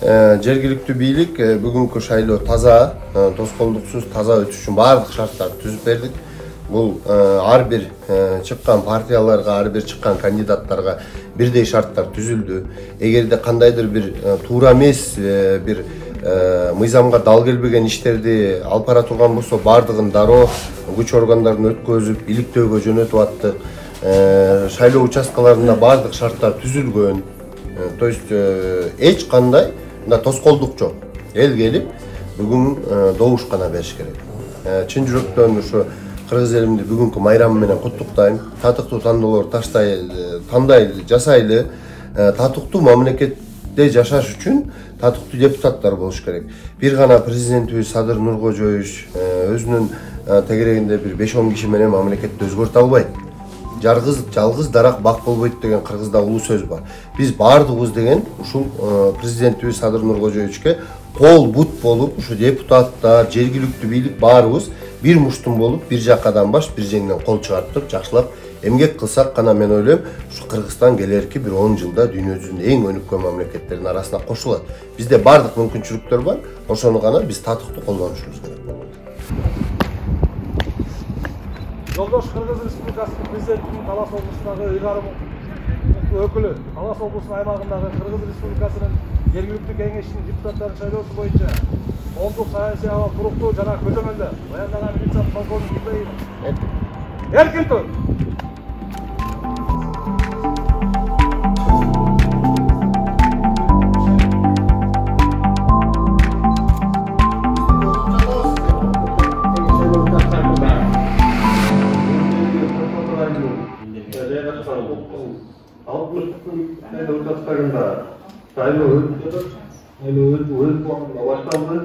Жергиликтүү бийлик бүгүнкү шайлоо таза, тоскоолдуксуз таза өтүш үчүн баардык шарттарды түзүп бердик. Бул ар бир чыккан партияларга, ар бир чыккан кандидаттарга бирдей шарттар түзүлдү. Эгерде кандайдыр бир туура эмес, бир мыйзамга дал келбеген иштерди алып бара турган болсо, баардыгын дароо күч органдарын өткөзүп, иликтөөгө жөнөтүп аттык. Шайлоо участкаларында баардык шарттар түзүлгөн. То есть эч кандай тоскоолдук жок. Эл келип бүгүн добуш гана бериш керек. Чын жүрөктөн ушу кыргыз элимди бүгүнкү майрамы менен куттуктайм. Татыктуу тандоолор тандайлы, жасайлы, татыктуу мамлекетте жашаш үчүн татыктуу депутаттар болуш керек. Бир гана президентибиз Садыр Нуркожоевич өзүнүн тегерегинде бир 5-10 киши менен мамлекетти өзгөртө албайт. Жалгыз дарак бак болбойт деген кыргызда улуу сөз бар. Биз баардыгыбыз деген ушул президентибиз Садыр Нуркожоевичке кол бут болуп, ушу депутаттар, жергиликтүү бийлик баарыбыз бир муштум болуп, бир жакадан баш, бир жеңден кол чыгарттырып, жакшылап эмгек кылсак гана мен ойлойм, ушу Кыргызстан келерки бир 10 жылда дүйнө жүзүнүн эң өнүккөн мамлекеттердин арасына кошулат. Бизде баардык мүмкүнчүлүктөр бар, ошону гана биз татыктуу колдонушубуз керек. Жолдош Кыргыз Республикасынын президентинин Талас облусундагы ыйгарым өкүлү, Талас облусунун аймагындагы Кыргыз Республикасынын жергиликтүү кеңешинин депутаттарын шайлоосу боюнча коомдук саясий абал туруктуу жана көзөмөлдө баяндаган милиция полковник Ибраимов эркин тур. Osmanlı